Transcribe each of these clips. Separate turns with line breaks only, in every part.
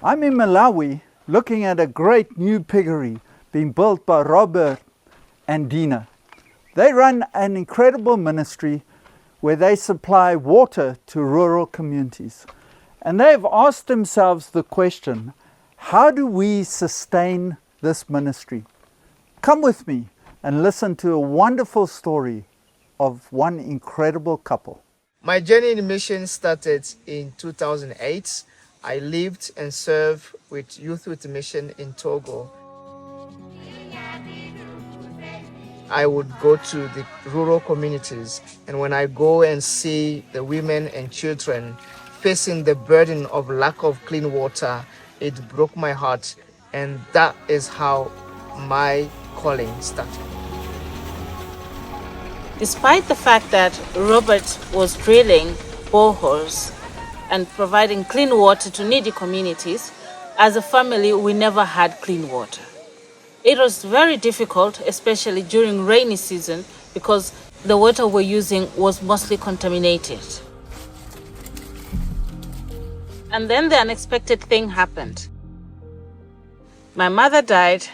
I'm in Malawi looking at a great new piggery being built by Robert and Dina. They run an incredible ministry where they supply water to rural communities. And they've asked themselves the question, how do we sustain this ministry? Come with me and listen to a wonderful story of one incredible couple.
My journey in mission started in 2008. I lived and served with Youth with Mission in Togo. I would go to the rural communities, and when I go and see the women and children facing the burden of lack of clean water, it broke my heart, and that is how my calling started.
Despite the fact that Robert was drilling boreholes and providing clean water to needy communities, as a family, we never had clean water. It was very difficult, especially during rainy season, because the water we're using was mostly contaminated. And then the unexpected thing happened. My mother died,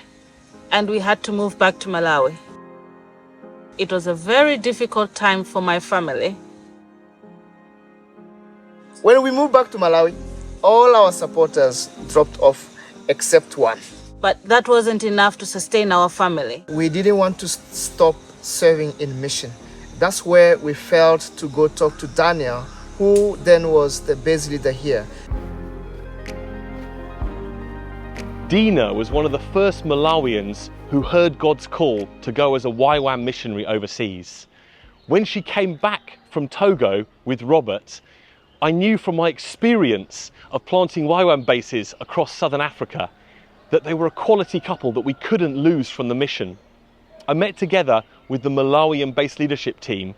and we had to move back to Malawi. It was a very difficult time for my family.
When we moved back to Malawi, all our supporters dropped off except one.
But that wasn't enough to sustain our family.
We didn't want to stop serving in mission. That's where we felt to go talk to Daniel, who then was the base leader here.
Dina was one of the first Malawians who heard God's call to go as a YWAM missionary overseas. When she came back from Togo with Robert, I knew from my experience of planting YWAM bases across southern Africa that they were a quality couple that we couldn't lose from the mission. I met together with the Malawian base leadership team,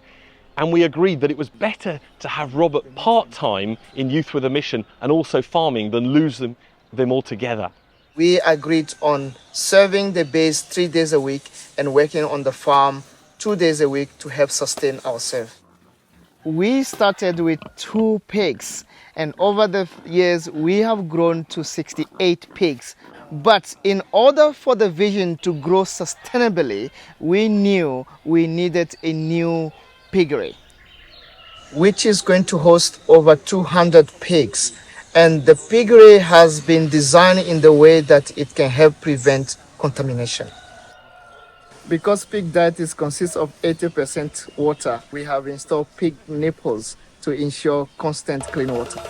and we agreed that it was better to have Robert part-time in Youth with a Mission and also farming than lose them altogether.
We agreed on serving the base 3 days a week and working on the farm 2 days a week to help sustain ourselves. We started with 2 pigs, and over the years we have grown to 68 pigs. But in order for the vision to grow sustainably, we knew we needed a new piggery, which is going to host over 200 pigs. And the piggery has been designed in the way that it can help prevent contamination. Because pig diet consists of 80% water, we have installed pig nipples to ensure constant clean water.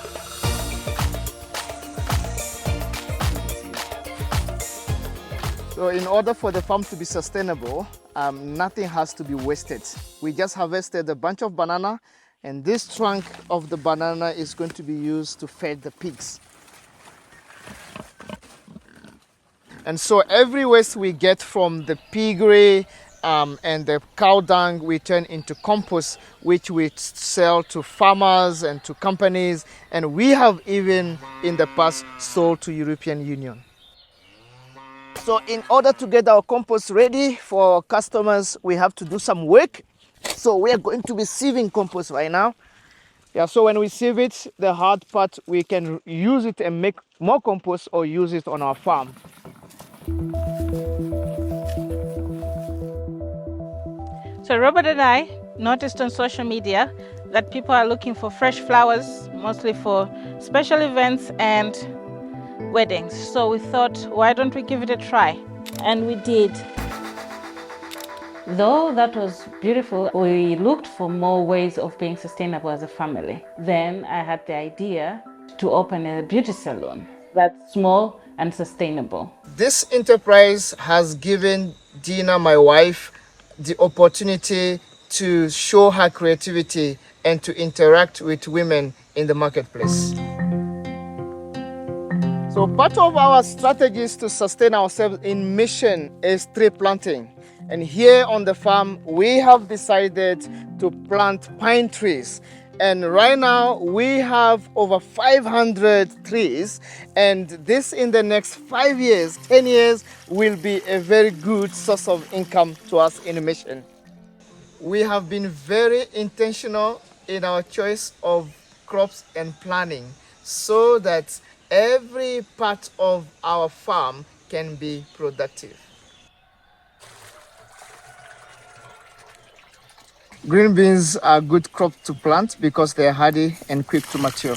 So in order for the farm to be sustainable, nothing has to be wasted. We just harvested a bunch of banana, and this trunk of the banana is going to be used to feed the pigs. And so every waste we get from the piggery and the cow dung, we turn into compost, which we sell to farmers and to companies. And we have even in the past sold to European Union. So in order to get our compost ready for our customers, we have to do some work. So we are going to be sieving compost right now. Yeah, so when we sieve it, the hard part, we can use it and make more compost or use it on our farm.
So Robert and I noticed on social media that people are looking for fresh flowers, mostly for special events and weddings. So we thought, why don't we give it a try? And we did. Though that was beautiful, we looked for more ways of being sustainable as a family. Then I had the idea to open a beauty salon that's small and sustainable.
This enterprise has given Dina, my wife, the opportunity to show her creativity and to interact with women in the marketplace. So part of our strategies to sustain ourselves in mission is tree planting. And here on the farm, we have decided to plant pine trees. And right now, we have over 500 trees. And this in the next 5 years, 10 years, will be a very good source of income to us in mission. We have been very intentional in our choice of crops and planning so that every part of our farm can be productive. Green beans are a good crop to plant because they are hardy and quick to mature.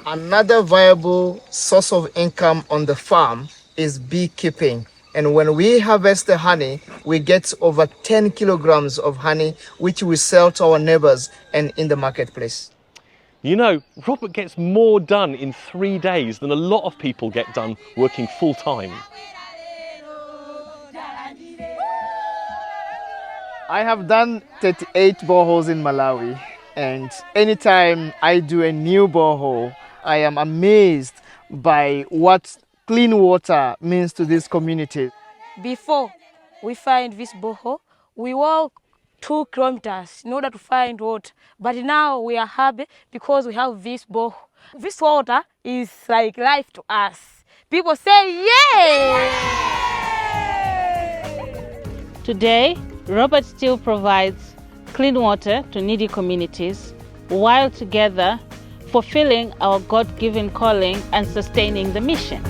Another viable source of income on the farm is beekeeping. And when we harvest the honey, we get over 10 kilograms of honey, which we sell to our neighbors and in the marketplace.
You know, Robert gets more done in 3 days than a lot of people get done working full time.
I have done 38 boreholes in Malawi, and anytime I do a new borehole, I am amazed by what clean water means to this community.
Before we find this borehole, we walk 2 kilometers in order to find water. But now we are happy because we have this borehole. This water is like life to us. People say, yay!
Today, Robert still provides clean water to needy communities, while together fulfilling our God-given calling and sustaining the mission.